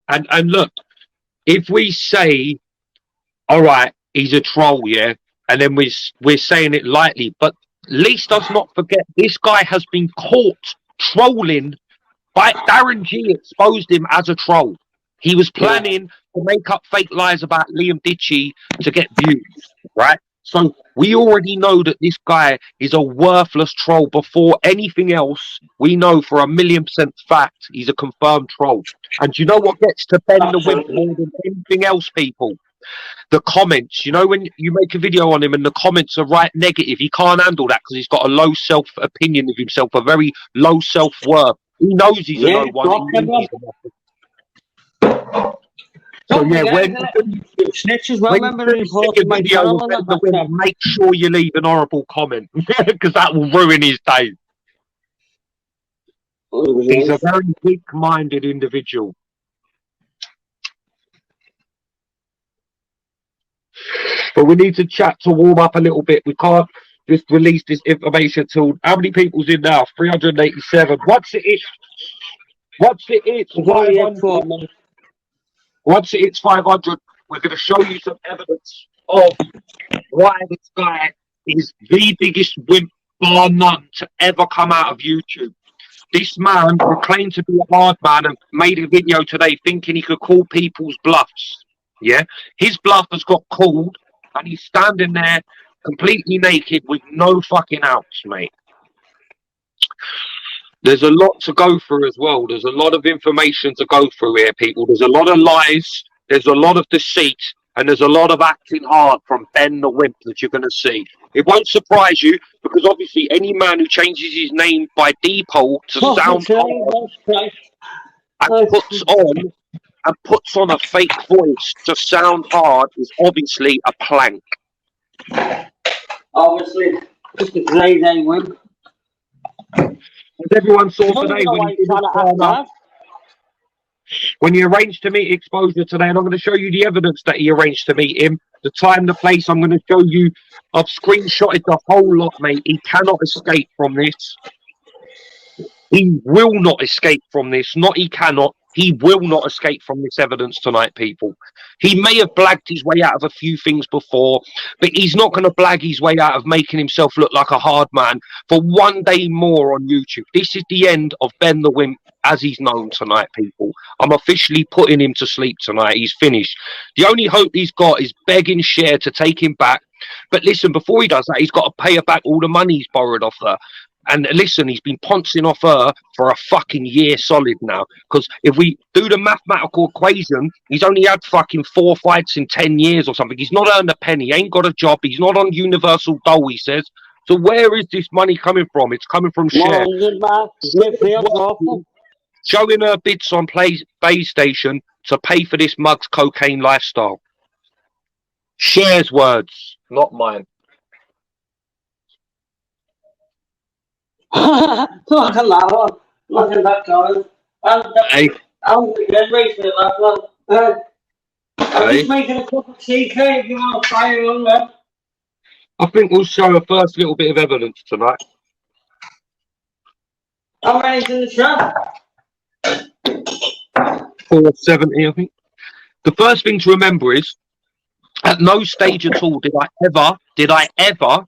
And look, if we say, all right, he's a troll, yeah, and then we're saying it lightly, but at least let's not forget this guy has been caught trolling. By Darren G exposed him as a troll. He was planning to make up fake lies about Liam Ditchy to get views, right? So we already know that this guy is a worthless troll. Before anything else, we know for 1,000,000% fact he's a confirmed troll. And you know what gets to Ben the Wimp more than anything else, people? The comments. You know, when you make a video on him and the comments are right negative, he can't handle that because he's got a low self-opinion of himself, a very low self-worth. He knows he's a no one. So yeah, when snitches, remember my video, make sure you leave an horrible comment because that will ruin his day. He's a very weak-minded individual. But we need to chat to warm up a little bit. We can't just release this information till how many people's in now? 387. Once it hits 500, we're going to show you some evidence of why this guy is the biggest wimp bar none to ever come out of YouTube. This man proclaimed to be a hard man and made a video today thinking he could call people's bluffs. Yeah, his bluff has got called, and he's standing there completely naked with no fucking outs, mate. There's a lot to go through as well. There's a lot of information to go through here, people. There's a lot of lies, there's a lot of deceit, and there's a lot of acting hard from Ben the Wimp that you're going to see. It won't surprise you, because obviously any man who changes his name by Deepole to sound hard and puts on a fake voice to sound hard is obviously a plank. Obviously, just a grade A wimp. As everyone saw today, when he arranged to meet Exposure today, and I'm going to show you the evidence that he arranged to meet him, the time, the place. I'm going to show you. I've screenshotted the whole lot, mate. He cannot escape from this. He will not escape from this. Not he cannot. He will not escape from this evidence tonight, people. He may have blagged his way out of a few things before, but he's not going to blag his way out of making himself look like a hard man for one day more on YouTube. This is the end of Ben the Wimp as he's known tonight, people. I'm officially putting him to sleep tonight. He's finished. The only hope he's got is begging Cher to take him back. But listen, before he does that, he's got to pay her back all the money he's borrowed off her. And listen, he's been pouncing off her for a fucking year solid now. Because if we do the mathematical equation, he's only had fucking 4 fights in 10 years or something. He's not earned a penny. He ain't got a job. He's not on Universal Dole, he says. So where is this money coming from? It's coming from Cher. Showing her bits on PlayStation to pay for this mug's cocaine lifestyle. Cher's words, not mine. Look at that one. Look at that guy. Hey. I'm just making a cup of tea, if you want to try it on there. I think we'll show a first little bit of evidence tonight. How many's in the shop? 470, I think. The first thing to remember is, at no stage at all did I ever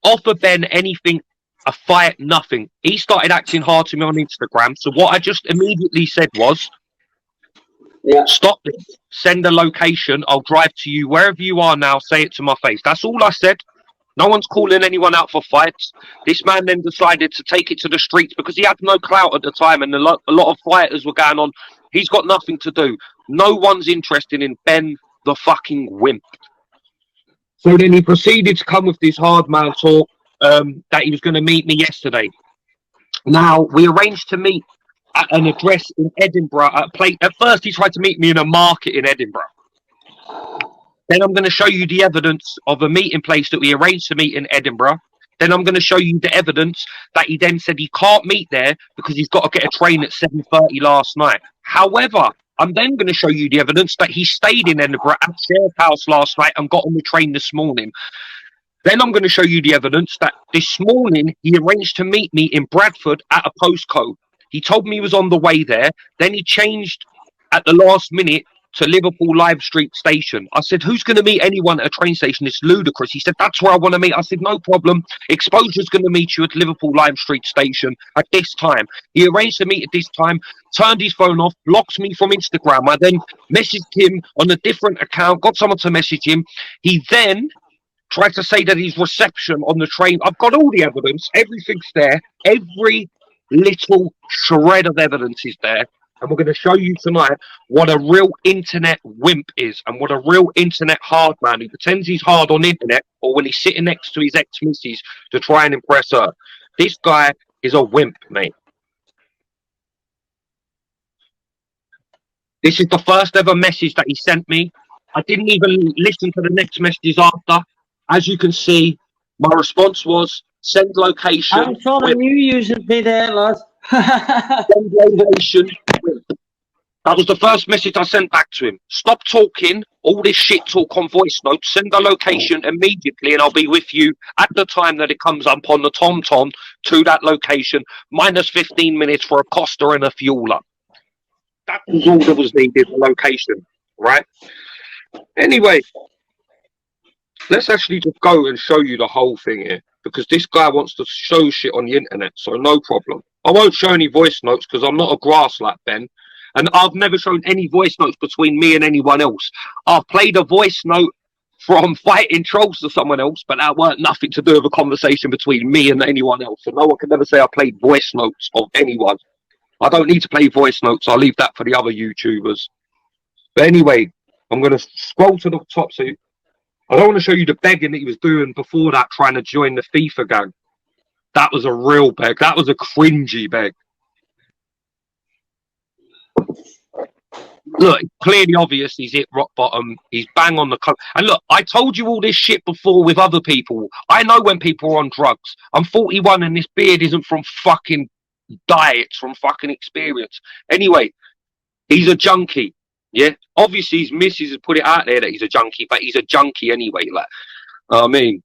offer Ben anything. A fight, nothing. He started acting hard to me on Instagram. So what I just immediately said was, stop this. Send a location. I'll drive to you wherever you are now. Say it to my face. That's all I said. No one's calling anyone out for fights. This man then decided to take it to the streets because he had no clout at the time, and a lot of fighters were going on. He's got nothing to do. No one's interested in Ben the fucking Wimp. So then he proceeded to come with this hard man talk. That he was going to meet me yesterday. Now, we arranged to meet at an address in Edinburgh. At first, he tried to meet me in a market in Edinburgh. Then I'm going to show you the evidence of a meeting place that we arranged to meet in Edinburgh. Then I'm going to show you the evidence that he then said he can't meet there because he's got to get a train at 7:30 last night. However, I'm then going to show you the evidence that he stayed in Edinburgh at Cher's house last night and got on the train this morning. Then I'm going to show you the evidence that this morning he arranged to meet me in Bradford at a postcode. He told me he was on the way there. Then he changed at the last minute to Liverpool Live Street Station. I said, who's going to meet anyone at a train station? It's ludicrous. He said, that's where I want to meet. I said, no problem. Exposure's going to meet you at Liverpool Live Street Station at this time. He arranged to meet at this time, turned his phone off, blocked me from Instagram. I then messaged him on a different account, got someone to message him. He then tried to say that his reception on the train, I've got all the evidence, everything's there, every little shred of evidence is there. And we're going to show you tonight what a real internet wimp is and what a real internet hard man who pretends he's hard on the internet or when he's sitting next to his ex-missus to try and impress her. This guy is a wimp, mate. This is the first ever message that he sent me. I didn't even listen to the next messages after. As you can see, my response was send location. I'm telling you using me there, lad. Send location. That was the first message I sent back to him. Stop talking all this shit talk on voice notes. Send the location immediately and I'll be with you at the time that it comes up on the TomTom to that location, minus 15 minutes for a Costa and a fueler. That was all that was needed, the location, right? Anyway, let's actually just go and show you the whole thing here, because this guy wants to show shit on the internet, so no problem. I won't show any voice notes because I'm not a grass like Ben, and I've never shown any voice notes between me and anyone else. I've played a voice note from fighting trolls to someone else, but that weren't nothing to do with a conversation between me and anyone else, so no one can never say I played voice notes of anyone. I don't need to play voice notes. I'll leave that for the other YouTubers. But anyway, I'm going to scroll to the top. So I don't want to show you the begging that he was doing before that, trying to join the FIFA gang. That was a real beg. That was a cringy beg. Look, clearly obvious he's hit rock bottom. He's bang on the coke. And look, I told you all this shit before with other people. I know when people are on drugs. I'm 41 and this beard isn't from fucking diet, it's from fucking experience. Anyway, he's a junkie. Yeah, obviously his missus has put it out there that he's a junkie, but he's a junkie anyway. Like, I mean,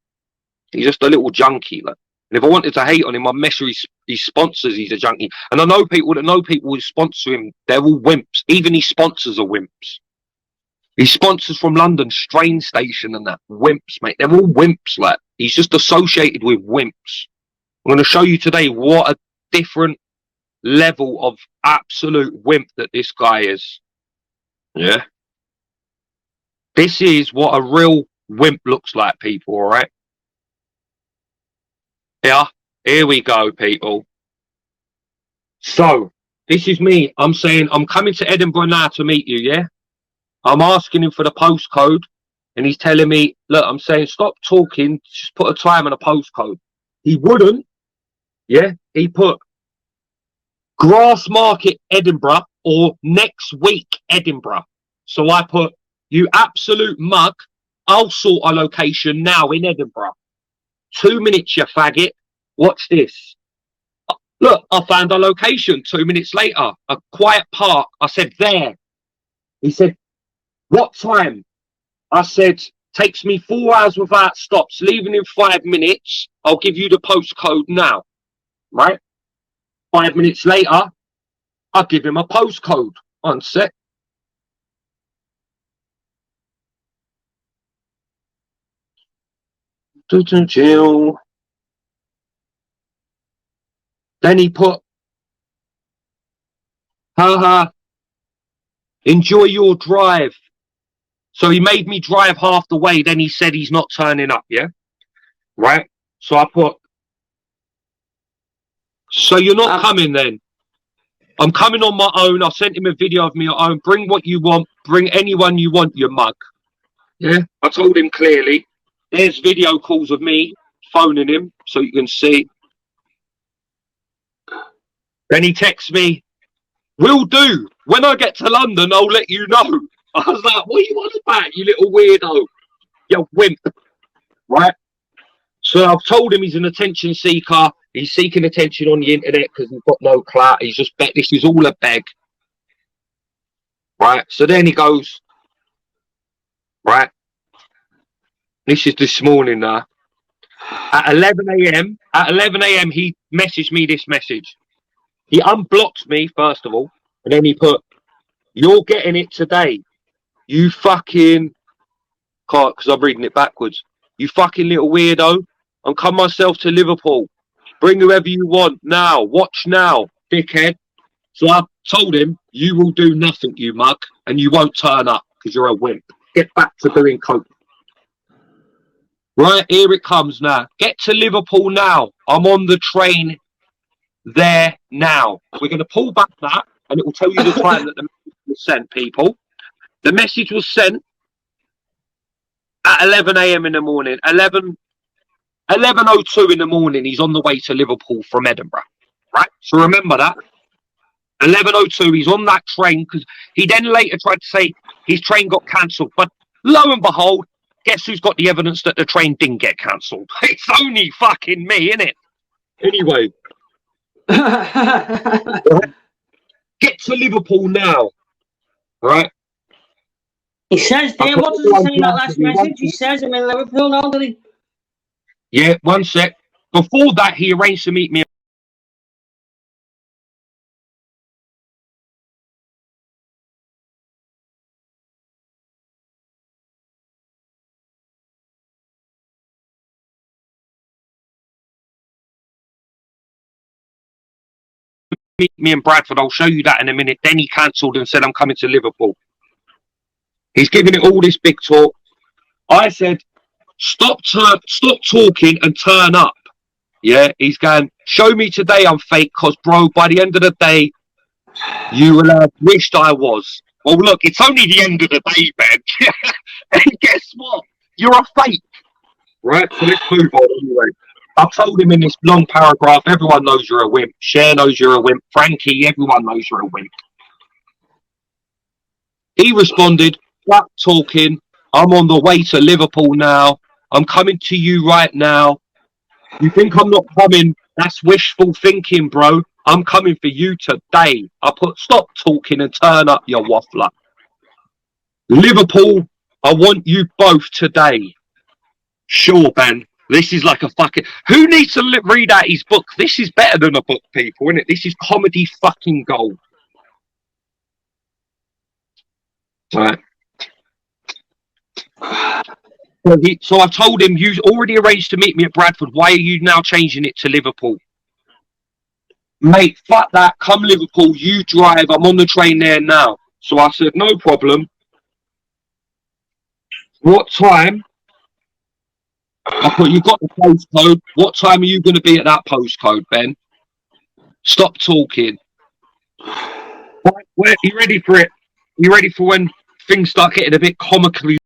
he's just a little junkie. Like, and if I wanted to hate on him, I'd mess with his sponsors. He's a junkie, and I know people who sponsor him. They're all wimps. Even his sponsors are wimps. His sponsors from London, Strain Station, and that wimps, mate. They're all wimps. Like, he's just associated with wimps. I'm going to show you today what a different level of absolute wimp that this guy is. Yeah, this is what a real wimp looks like, people. All right, yeah, here we go, people. So this is me. I'm saying I'm coming to Edinburgh now to meet you. Yeah, I'm asking him for the postcode, and he's telling me, look, I'm saying stop talking, just put a time and a postcode. He wouldn't. Yeah, he put Grassmarket Edinburgh or next week Edinburgh. So I put, you absolute mug, I'll sort a location now in Edinburgh. 2 minutes, you faggot. Watch this. Look, I found a location 2 minutes later. A quiet park. I said, there. He said, what time? I said, takes me 4 hours without stops, leaving in 5 minutes. I'll give you the postcode now. Right? 5 minutes later, I give him a postcode. One sec. Then he put, haha, enjoy your drive. So he made me drive half the way. Then he said he's not turning up. Yeah. Right. So I put, so you're not coming then? I'm coming on my own. I sent him a video of me at home. Bring what you want. Bring anyone you want, you mug. Yeah. I told him clearly. There's video calls of me phoning him so you can see. Then he texts me, will do. When I get to London, I'll let you know. I was like, what are you on about, you little weirdo? You wimp. Right? So I've told him he's an attention seeker. He's seeking attention on the internet because he's got no clout. He's just bet this is all a beg. Right? So then he goes, right? This is this morning now. At 11 a.m., he messaged me this message. He unblocked me, first of all, and then he put, You're getting it today. You fucking can't, because I'm reading it backwards. You fucking little weirdo. I'm coming myself to Liverpool. Bring whoever you want now. Watch now, dickhead. So I told him, you will do nothing, you mug, and you won't turn up because you're a wimp. Get back to doing coke. Right, here it comes now. Get to Liverpool now. I'm on the train there now. We're going to pull back that, and it will tell you the time that the message was sent, people. The message was sent at 11 a.m. in the morning. 11:02 in the morning, he's on the way to Liverpool from Edinburgh. Right? So remember that. 11:02, he's on that train, because he then later tried to say his train got cancelled. But lo and behold, guess who's got the evidence that the train didn't get cancelled? It's only fucking me, innit? Anyway. Get to Liverpool now. Right? He says there, what does he say in that last message? He says I'm in Liverpool now, does he? Yeah, one sec. Before that, he arranged to meet me in Bradford. I'll show you that in a minute. Then he cancelled and said, I'm coming to Liverpool. He's giving it all this big talk. I said, stop talking and turn up. Yeah, he's going, show me today I'm fake, because, bro, by the end of the day, you will have wished I was. Well, look, it's only the end of the day, Ben. And guess what? You're a fake. Right? So let's move on anyway. I told him in this long paragraph, everyone knows you're a wimp. Cher knows you're a wimp. Frankie, everyone knows you're a wimp. He responded, stop talking. I'm on the way to Liverpool now. I'm coming to you right now. You think I'm not coming? That's wishful thinking, bro. I'm coming for you today. I put stop talking and turn up, you waffler. Liverpool, I want you both today. Sure, Ben. This is like a fucking... Who needs to read out his book? This is better than a book, people, isn't it? This is comedy fucking gold. Right. So I told him, you already arranged to meet me at Bradford. Why are you now changing it to Liverpool? Mate, fuck that. Come Liverpool, you drive. I'm on the train there now. So I said, no problem. What time? I thought, you got the postcode. What time are you going to be at that postcode, Ben? Stop talking. Right, you ready for it? You ready for when things start getting a bit comically